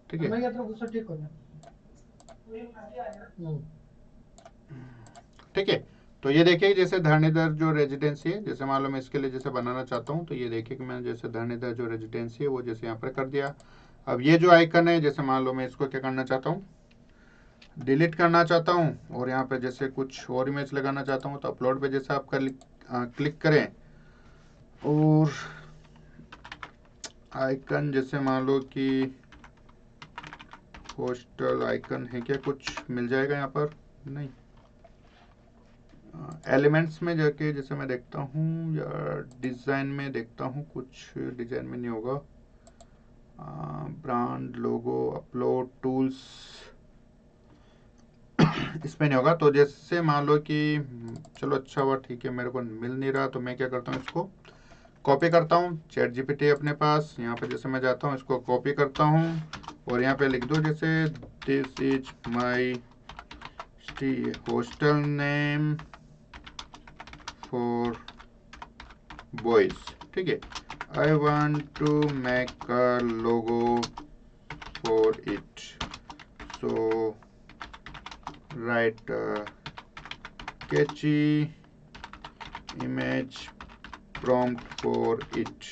ठीक है, मैं क्या तो गुस्सा ठीक हो गया। ठीक है। तो ये देखिए जैसे धरणीधर जो रेजिडेंसी है, जैसे मान लो मैं इसके लिए जैसे बनाना चाहता हूँ, तो ये देखिए कि मैंने जैसे धरणीधर जो रेजिडेंसी है वो जैसे यहाँ पर कर दिया। अब ये जो आइकन है जैसे मान लो मैं इसको क्या करना चाहता हूँ, डिलीट करना चाहता हूँ, और यहाँ पे जैसे कुछ और इमेज लगाना चाहता हूँ, तो अपलोड पे जैसे आप क्लिक करें, और आइकन जैसे मान लो कि पोस्टल आइकन है क्या, कुछ मिल जाएगा यहाँ पर, नहीं एलिमेंट्स में जाके जैसे मैं देखता हूँ, या डिज़ाइन में देखता हूँ, कुछ डिज़ाइन में नहीं होगा, ब्रांड लोगो अपलोड टूल्स इसमें नहीं होगा। तो जैसे मान लो कि चलो अच्छा हुआ, ठीक है, मेरे को मिल नहीं रहा, तो मैं क्या करता हूँ इसको कॉपी करता हूँ चैट जीपीटी अपने पास, यहाँ पे जैसे मैं जाता हूँ इसको कॉपी करता हूँ और यहाँ पे लिख दो जैसे this is my hostel name for boys, ठीक है। I want to make a logo for it, so write catchy image prompt for it.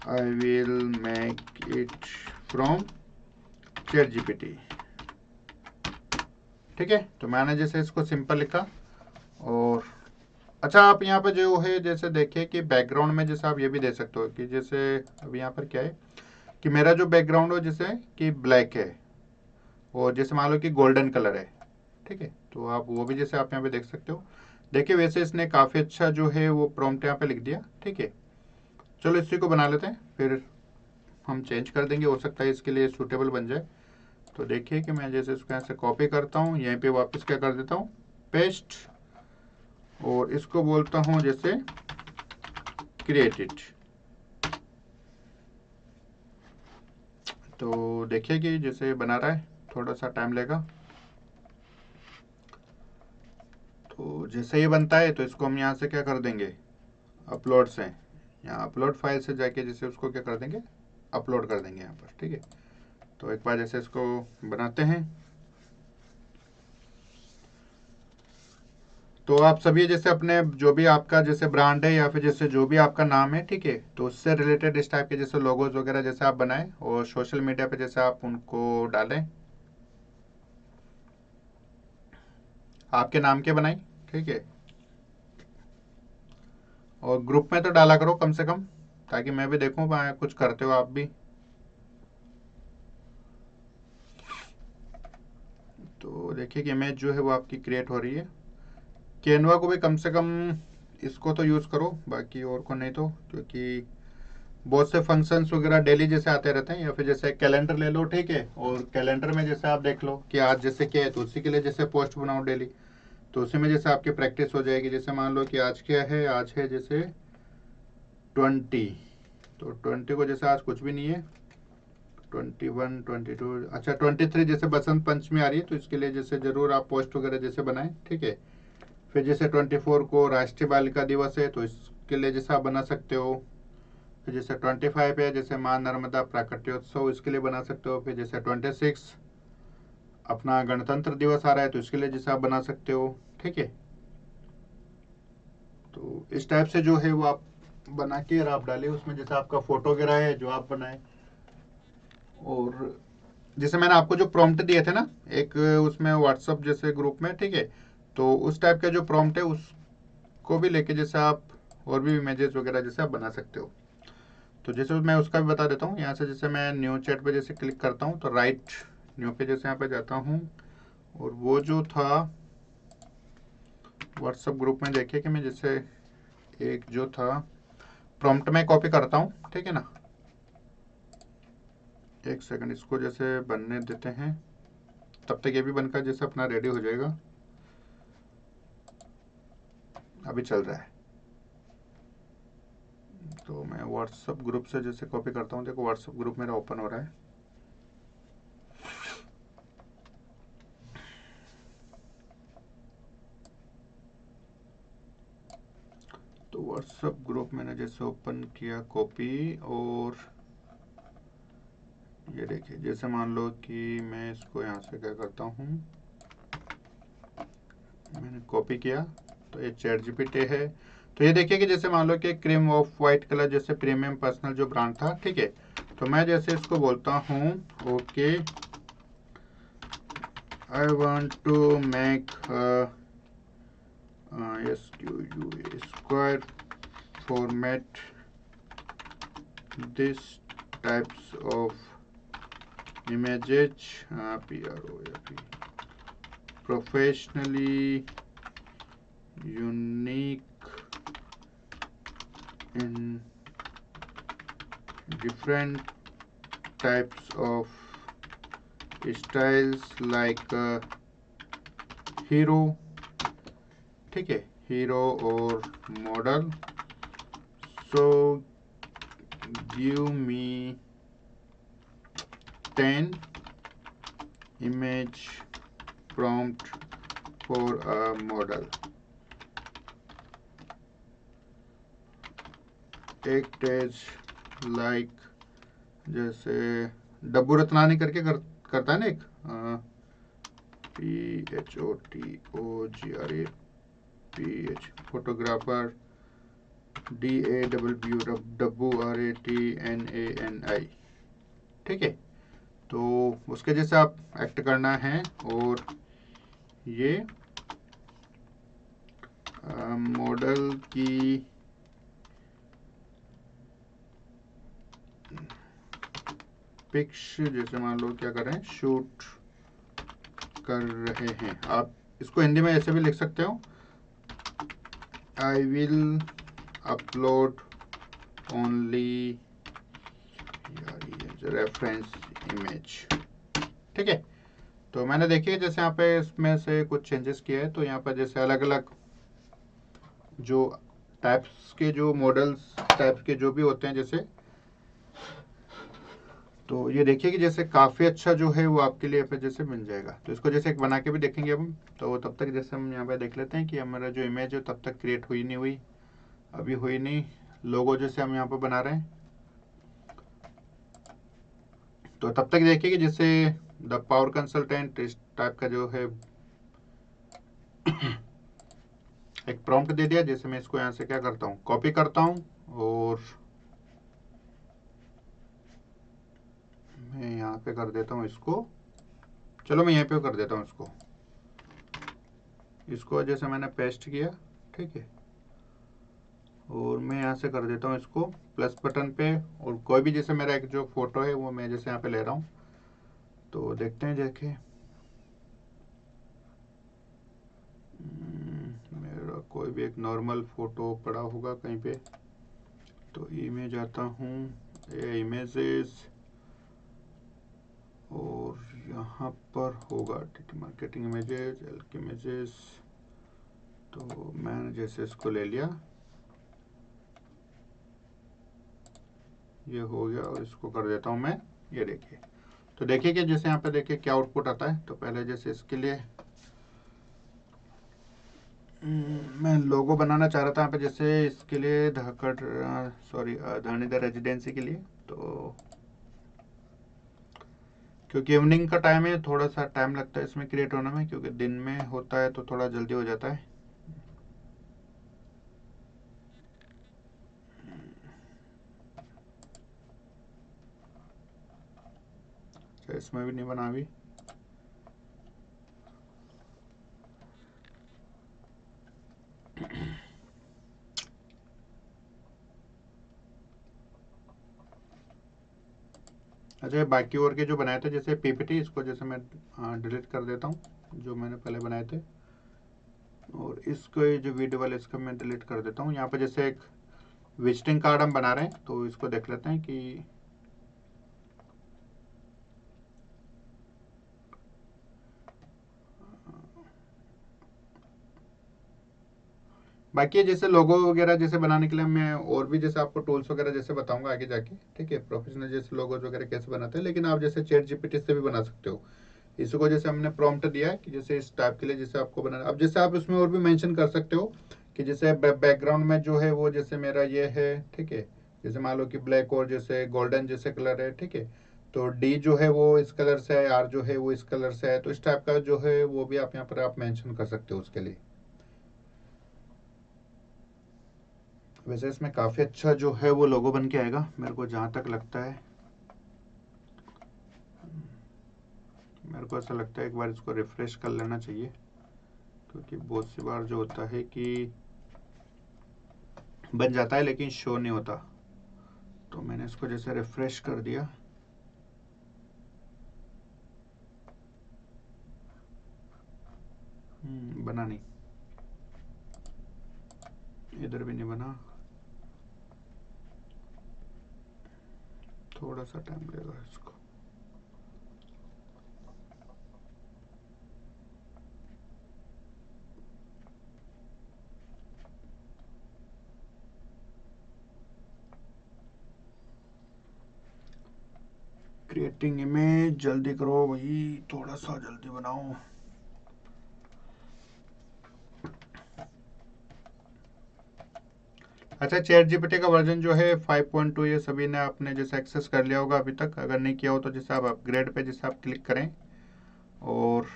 I will make it from ChatGPT, ठीक है। तो मैंने जैसे इसको सिंपल लिखा। और अच्छा, आप यहाँ पे जो है जैसे देखिए कि बैकग्राउंड में जैसे आप ये भी दे सकते हो कि जैसे अब यहाँ पर क्या है कि मेरा जो बैकग्राउंड हो जैसे कि ब्लैक है और जैसे मान लो कि गोल्डन कलर है, ठीक है। तो आप वो भी जैसे आप यहाँ पे देख सकते हो। देखिए वैसे इसने काफ़ी अच्छा जो है वो प्रॉम्प्ट यहाँ पे लिख दिया, ठीक है। चलो इसी को बना लेते हैं, फिर हम चेंज कर देंगे, हो सकता है इसके लिए सूटेबल बन जाए। तो देखिए कि मैं जैसे इसको यहाँ से कॉपी करता हूँ, यहीं पे वापस क्या कर देता हूँ पेस्ट, और इसको बोलता हूँ जैसे क्रिएट इट। तो देखिए कि जैसे बना रहा है, थोड़ा सा टाइम लेगा। तो जैसे ये बनता है तो इसको हम यहाँ से क्या कर देंगे अपलोड से, यहाँ अपलोड फाइल से जाके जैसे उसको क्या कर देंगे अपलोड कर देंगे यहाँ पर, ठीक है। तो एक बार जैसे इसको बनाते हैं। तो आप सभी जैसे अपने जो भी आपका जैसे ब्रांड है या फिर जैसे जो भी आपका नाम है, ठीक है, तो उससे रिलेटेड इस टाइप के जैसे लोगोज वगैरह जैसे आप बनाएं और सोशल मीडिया पे जैसे आप उनको डालें, आपके नाम के बनाएं, ठीक है। और ग्रुप में तो डाला करो कम से कम, ताकि मैं भी देखूं कुछ करते हो आप भी। तो देखिए कि इमेज जो है वो आपकी क्रिएट हो रही है। कैनवा को भी कम से कम इसको तो यूज़ करो, बाकी और को नहीं तो, क्योंकि बहुत से फंक्शंस वगैरह डेली जैसे आते रहते हैं। या फिर जैसे कैलेंडर ले लो, ठीक है, और कैलेंडर में जैसे आप देख लो कि आज जैसे क्या है तो उसी के लिए जैसे पोस्ट बनाओ डेली, तो उसी में जैसे आपकी प्रैक्टिस हो जाएगी। जैसे मान लो कि आज क्या है, आज है जैसे 20, तो 20 को जैसे आज कुछ भी नहीं है, 21, 22, अच्छा 23 जैसे बसंत पंचमी आ रही है, तो इसके लिए जैसे ज़रूर आप पोस्ट वगैरह जैसे बनाएं, ठीक है। फिर जैसे 24 को राष्ट्रीय बालिका दिवस है, तो इसके लिए जैसे आप बना सकते हो। फिर जैसे 25 है जैसे माँ नर्मदा प्राकट्योत्सव, इसके लिए बना सकते हो। फिर जैसे 26 अपना गणतंत्र दिवस आ रहा है, तो इसके लिए जैसे आप बना सकते हो, ठीक है। तो इस टाइप से जो है वो आप बना के और आप डालिए उसमें, जैसे आपका फोटो वगैरह है जो आप बनाए। और जैसे मैंने आपको जो प्रॉम्प्ट दिए थे ना एक उसमें व्हाट्सअप जैसे ग्रुप में, ठीक है, तो उस टाइप का जो प्रॉम्प्ट है उसको भी लेके जैसे आप और भी इमेजेस वगैरह जैसे आप बना सकते हो। तो जैसे मैं उसका भी बता देता हूँ। यहाँ से जैसे मैं न्यू चैट पे जैसे क्लिक करता हूँ तो राइट न्यू पे जैसे यहाँ पे जाता हूँ, और वो जो था व्हाट्सअप ग्रुप में, देखिए कि मैं जैसे एक जो था प्रॉम्प्ट में कॉपी करता हूँ, ठीक है ना। एक सेकंड इसको जैसे बनने देते हैं, तब तक ये भी बनकर जैसे अपना रेडी हो जाएगा। अभी चल रहा है। तो मैं व्हाट्सअप ग्रुप से जैसे कॉपी करता हूँ, देखो व्हाट्सअप ग्रुप मेरा ओपन हो रहा है। तो व्हाट्सअप ग्रुप मैंने जैसे ओपन किया कॉपी, और ये देखिए जैसे मान लो कि मैं इसको यहाँ से क्या करता हूँ, मैंने कॉपी किया, तो ये चैट जीपीटी है। तो ये देखिए कि जैसे मान लो कि क्रीम ऑफ वाइट कलर जैसे प्रीमियम पर्सनल जो ब्रांड था, ठीक है। तो मैं जैसे इसको बोलता हूँ okay I want to make square format this types of images professionally unique in different types of styles like hero, ठीक है, हीरो और model, so give me 10 image prompt for a model. एक तेज लाइक जैसे डब्बू रत्नानी करके करता है ना, एक PHOTOGRAPH फोटोग्राफर, डब्बू RATNANI, ठीक है। तो उसके जैसे आप एक्ट करना है, और ये मॉडल की पिक्स जैसे मान लो क्या कर रहे हैं, शूट कर रहे हैं। आप इसको हिंदी में ऐसे भी लिख सकते हो, I will upload only reference image, ठीक है। तो मैंने देखिए जैसे यहाँ पे इसमें से कुछ चेंजेस किया है। तो यहाँ पर जैसे अलग अलग जो टाइप्स के जो मॉडल्स टाइप्स के जो भी होते हैं जैसे, तो ये देखिए कि जैसे काफ़ी अच्छा जो है वो आपके लिए पे जैसे मिल जाएगा। तो इसको जैसे एक बना के भी देखेंगे हम। तो तब तक जैसे हम यहाँ पे देख लेते हैं कि हमारा जो इमेज है तब तक क्रिएट हुई नहीं हुई, अभी हुई नहीं। लोगो जैसे हम यहाँ पर बना रहे हैं, तो तब तक देखिए कि जैसे द पावर कंसल्टेंट इस टाइप का जो है एक प्रॉम्प्ट दे दिया। जैसे मैं इसको यहाँ से क्या करता हूँ, कॉपी करता हूँ, और मैं यहाँ पे कर देता हूँ इसको। चलो मैं यहाँ पे कर देता हूँ इसको जैसे मैंने पेस्ट किया, ठीक है। और मैं यहाँ से कर देता हूँ इसको प्लस बटन पे, और कोई भी जैसे मेरा एक जो फोटो है वो मैं जैसे यहाँ पे ले रहा हूँ। तो देखते हैं देखे मेरा कोई भी एक नॉर्मल फोटो पड़ा होगा कहीं पे। तो इमेज आता हूँ, इमेजेस, और यहाँ पर होगा मार्केटिंग इमेजेस, एल्क इमेजेस। तो मैंने जैसे इसको ले लिया, ये हो गया, और इसको कर देता हूँ मैं, ये देखिए। तो देखिए कि जैसे यहाँ पे देखिए क्या आउटपुट आता है। तो पहले जैसे इसके लिए मैं लोगो बनाना चाह रहा था यहाँ पे, जैसे इसके लिए धाकड़ सॉरी धानीदर रेजिडेंसी के लिए। तो क्योंकि इवनिंग का टाइम है, थोड़ा सा टाइम लगता है इसमें क्रिएट होने में, क्योंकि दिन में होता है तो थोड़ा जल्दी हो जाता है। अच्छा, इसमें भी नहीं बना अभी। अच्छा, बाकी और के जो बनाए थे जैसे पीपीटी, इसको जैसे मैं डिलीट कर देता हूँ जो मैंने पहले बनाए थे। और इसको ये जो वीडियो वाले इसका मैं डिलीट कर देता हूँ। यहाँ पे जैसे एक विजिटिंग कार्ड हम बना रहे हैं, तो इसको देख लेते हैं कि बाकी जैसे लोगो वगैरह जैसे बनाने के लिए मैं और भी जैसे आपको टूल्स वगैरह जैसे बताऊंगा आगे जाके, ठीक है। प्रोफेशनल जैसे लोगोस वगैरह कैसे बनाते हैं, लेकिन आप जैसे चैट जीपीटी से भी बना सकते हो। इसको जैसे हमने प्रॉम्प्ट दिया है कि जैसे इस टाइप के लिए जैसे आपको बनाना, अब जैसे आप इसमें और भी मेंशन कर सकते हो कि जैसे बैकग्राउंड में जो है वो जैसे मेरा ये है, ठीक है। जैसे मान लो कि ब्लैक और जैसे गोल्डन जैसे कलर है, ठीक है। तो डी जो है वो इस कलर से है, आर जो है वो इस कलर से है। तो इस टाइप का जो है वो भी आप यहाँ पर आप मेंशन कर सकते हो उसके लिए। वैसे इसमें काफ़ी अच्छा जो है वो लोगो बन के आएगा मेरे को जहाँ तक लगता है। मेरे को ऐसा लगता है एक बार इसको रिफ्रेश कर लेना चाहिए, क्योंकि बहुत सी बार जो होता है कि बन जाता है लेकिन शो नहीं होता। तो मैंने इसको जैसे रिफ्रेश कर दिया, बना नहीं, इधर भी नहीं बना, थोड़ा सा टाइम लगेगा इसको। क्रिएटिंग इमेज, जल्दी करो भाई, थोड़ा सा जल्दी बनाओ। अच्छा, चैट जीपीटी का वर्जन जो है 5.2, ये सभी ने आपने जैसे एक्सेस कर लिया होगा अभी तक। अगर नहीं किया हो तो जैसे आप अपग्रेड पे जैसे आप क्लिक करें और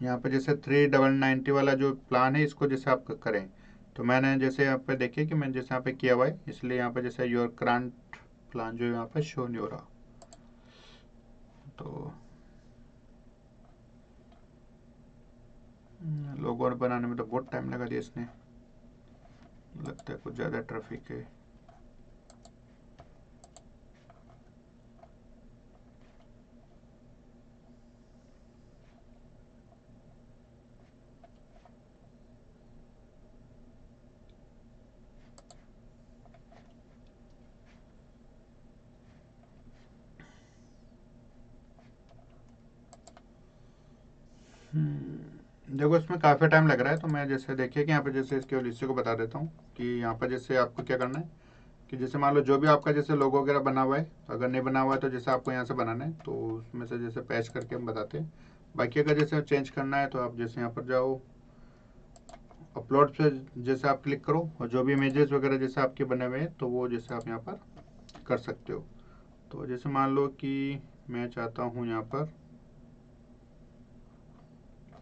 यहाँ पे जैसे 3,990 वाला जो प्लान है इसको जैसे आप करें। तो मैंने जैसे यहाँ पे देखिए कि मैंने जैसे यहाँ पे किया हुआ है, इसलिए यहाँ पे जैसे योर करंट प्लान जो यहाँ पे शो नहीं हो रहा। तो लोगो बनाने में तो बहुत टाइम लगा दिया इसने, लगता है कुछ ज़्यादा ट्रैफिक है। देखो इसमें काफ़ी टाइम लग रहा है, तो मैं जैसे देखिए कि यहाँ पे जैसे इसके इसी को बता देता हूँ कि यहाँ पर जैसे आपको क्या करना है कि जैसे मान लो जो भी आपका जैसे लोगो वगैरह बना हुआ है, अगर नहीं बना हुआ है तो जैसे आपको यहाँ से बनाना है, तो उसमें से जैसे पैच करके हम बताते हैं। बाकी अगर जैसे चेंज करना है तो आप जैसे यहाँ पर जाओ, अपलोड पे जैसे आप क्लिक करो और जो भी इमेजेस वगैरह जैसे आपके बने हुए हैं तो वो जैसे आप यहाँ पर कर सकते हो। तो जैसे मान लो कि मैं चाहता हूँ यहाँ पर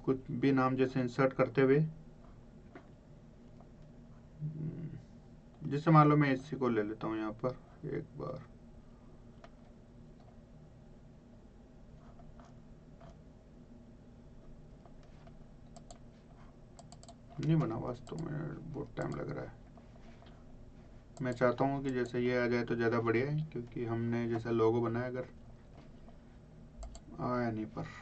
कुछ भी नाम जैसे इंसर्ट करते हुए, जैसे मान लो मैं इसी को ले लेता हूँ यहाँ पर एक बार। नहीं बना वास्तव में, बहुत टाइम लग रहा है। मैं चाहता हूँ कि जैसे ये आ जाए तो ज़्यादा बढ़िया है, क्योंकि हमने जैसा लोगो बनाया, अगर आया नहीं पर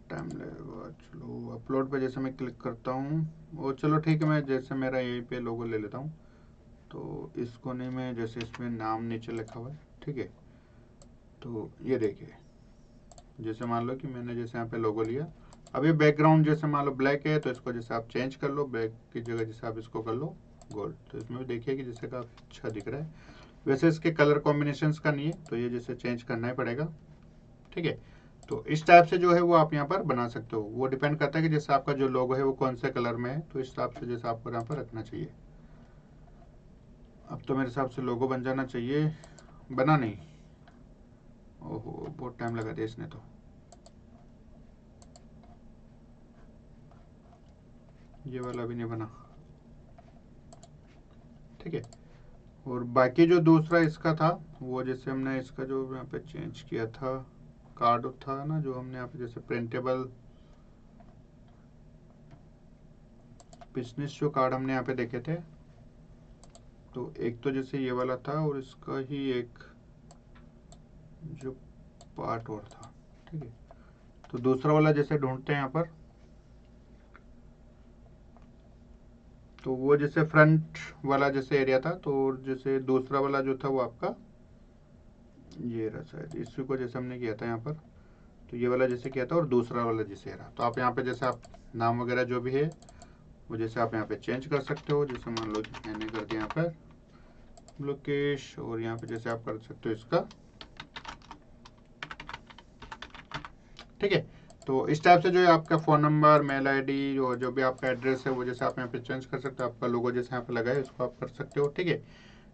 टाइम लगेगा। चलो अपलोड पे जैसे मैं क्लिक करता हूँ, वो चलो ठीक है, मैं जैसे मेरा यहीं पे लोगो ले लेता हूँ। तो इसको नहीं, मैं जैसे इसमें नाम नीचे लिखा हुआ है, ठीक है। तो ये देखिए, जैसे मान लो कि मैंने जैसे यहाँ पे लोगो लिया, अब ये बैकग्राउंड जैसे मान लो ब्लैक है तो इसको जैसे आप चेंज कर लो, ब्लैक की जगह जैसे आप इसको कर लो गोल्ड। तो इसमें भी देखिए कि जैसे काफ़ी अच्छा दिख रहा है। वैसे इसके कलर कॉम्बिनेशंस का नहीं है, तो ये जैसे चेंज करना ही पड़ेगा, ठीक है। तो इस टाइप से जो है वो आप यहाँ पर बना सकते हो। वो डिपेंड करता है कि जैसे आपका जो लोगो है वो कौन से कलर में है, तो इस हिसाब से जैसे आपको यहाँ पर रखना चाहिए। अब तो मेरे हिसाब से लोगो बन जाना चाहिए, बना नहीं, ओहो बहुत टाइम लगा दिया इसने तो। ये वाला भी नहीं बना, ठीक है। और बाकी जो दूसरा इसका था, वो जैसे हमने इसका जो यहाँ पे चेंज किया था, कार्ड था ना जो हमने यहाँ पे जैसे प्रिंटेबल बिजनेस जो कार्ड हमने यहाँ पे देखे थे, तो एक तो जैसे ये वाला था और इसका ही एक जो पार्ट और था, ठीक है। तो दूसरा वाला जैसे ढूंढते हैं यहाँ पर, तो वो जैसे फ्रंट वाला जैसे एरिया था, तो जैसे दूसरा वाला जो था वो आपका ये रहा शायद, इसी को जैसे हमने किया था यहाँ पर। तो ये वाला जैसे किया था और दूसरा वाला जैसे रहा। तो आप यहाँ पे जैसे आप नाम वगैरह जो भी है वो जैसे आप यहाँ पे चेंज कर सकते हो। जैसे मान लो मैंने कर दिया यहाँ पर लोकेश, और यहाँ पे जैसे आप कर सकते हो इसका, ठीक है। तो इस टाइप से जो है आपका फ़ोन नंबर, मेल आईडी और जो भी आपका एड्रेस है वो जैसे आप यहाँ पे चेंज कर सकते हो। आपका लोगो जैसे यहाँ पे लगा है उसको आप कर सकते हो, ठीक है।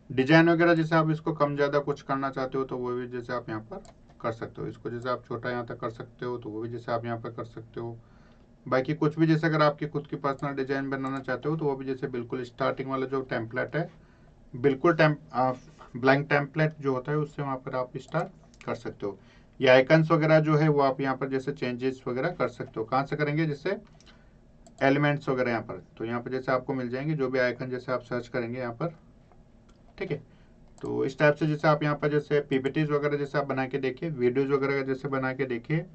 डिजाइन वगैरह जैसे आप इसको कम ज़्यादा कुछ करना चाहते हो तो वो भी जैसे आप यहाँ पर कर सकते हो। इसको जैसे आप छोटा यहाँ तक कर सकते हो तो वो भी जैसे आप यहाँ पर कर सकते हो। बाकी कुछ भी जैसे अगर आपकी खुद की पर्सनल डिजाइन बनाना चाहते हो तो वो भी जैसे बिल्कुल स्टार्टिंग वाला जो टेम्पलेट है, बिल्कुल ब्लैंक टेम्पलेट जो होता है उससे वहाँ पर आप स्टार्ट कर सकते हो। ये आइकन्स वगैरह जो है वो आप यहाँ पर जैसे चेंजेस वगैरह कर सकते हो। कहाँ से करेंगे, जैसे एलिमेंट्स वगैरह यहाँ पर, तो यहाँ पर जैसे आपको मिल जाएंगे जो भी आइकन जैसे आप सर्च करेंगे यहाँ पर, ठीक है। तो इस टाइप से जैसे आप यहाँ पर जैसे पीपीटीज वगैरह जैसे आप बना के देखिए, वीडियोज वगैरह जैसे बना के देखिए।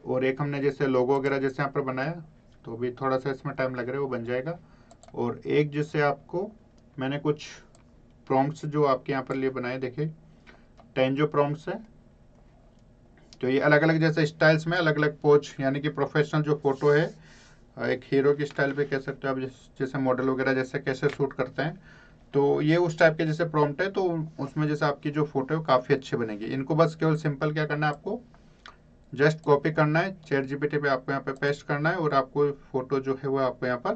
और एक हमने जैसे लोगो वगैरह जैसे यहाँ पर बनाया, तो भी थोड़ा सा इसमें टाइम लग रहा है, वो बन जाएगा। और एक जैसे आपको मैंने कुछ प्रॉम्प्ट्स जो आपके यहाँ पर लिए बनाए, देखिए 10 जो प्रॉम्प्ट्स है, तो ये अलग अलग जैसे स्टाइल्स में अलग अलग पोज, यानी कि प्रोफेशनल जो फोटो है, एक हीरो की स्टाइल पे कह सकते हो आप, जैसे मॉडल वगैरह जैसे कैसे शूट करते हैं, तो ये उस टाइप के जैसे प्रॉम्प्ट है, तो उसमें जैसे आपकी जो फोटो है काफ़ी अच्छी बनेगी। इनको बस केवल सिंपल क्या करना है, आपको जस्ट कॉपी करना है, चैट जीपीटी पे आपको यहाँ पे पेस्ट करना है, और आपको फोटो जो है वो आपको यहाँ पर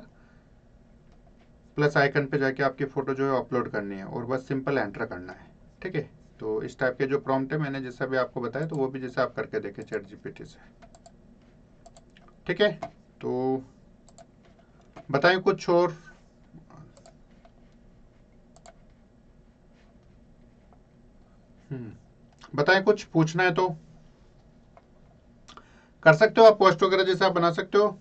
प्लस आइकन पे जाके आपकी फोटो जो है अपलोड करनी है, और बस सिंपल एंटर करना है। ठीक है, तो इस टाइप के जो प्रॉम्प्ट है मैंने जैसा भी आपको बताया, तो वो भी जैसे आप करके देखें चैट जीपीटी से। ठीक है, तो बताएं कुछ और। बताएं, कुछ पूछना है तो कर सकते हो आप, पोस्ट वगैरह जैसे आप बना सकते हो।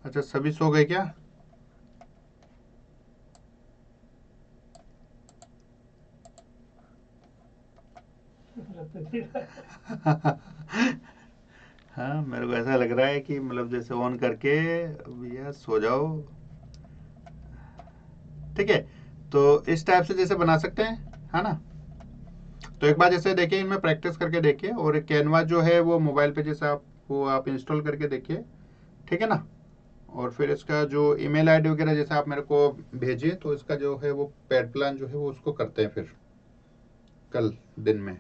अच्छा, सभी सो गए क्या? हाँ, मेरे को ऐसा लग रहा है कि मतलब जैसे ऑन करके भैया सो जाओ। ठीक है, तो इस टाइप से जैसे बना सकते हैं, है ना। तो एक बार जैसे देखिए, इनमें प्रैक्टिस करके देखिए, और कैनवा जो है वो मोबाइल पे जैसे आप इंस्टॉल करके देखिए। ठीक है ना, और फिर इसका जो ईमेल आईडी वगैरह जैसे आप मेरे को भेजिए, तो इसका जो है वो पेड प्लान जो है वो उसको करते हैं फिर कल दिन में।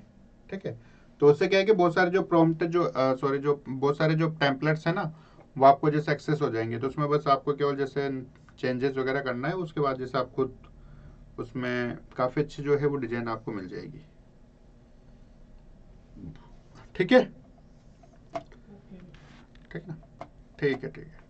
ठीक है, तो उससे क्या है कि बहुत सारे जो प्रॉम्प्ट जो सॉरी जो बहुत सारे जो टेम्पलेट्स हैं ना, वो आपको जैसे एक्सेस हो जाएंगे। तो उसमें बस आपको केवल जैसे चेंजेस वगैरह करना है, उसके बाद जैसे आप खुद उसमें काफ़ी अच्छी जो है वो डिजाइन आपको मिल जाएगी। ठीक है, ठीक है ना, ठीक है, ठीक है।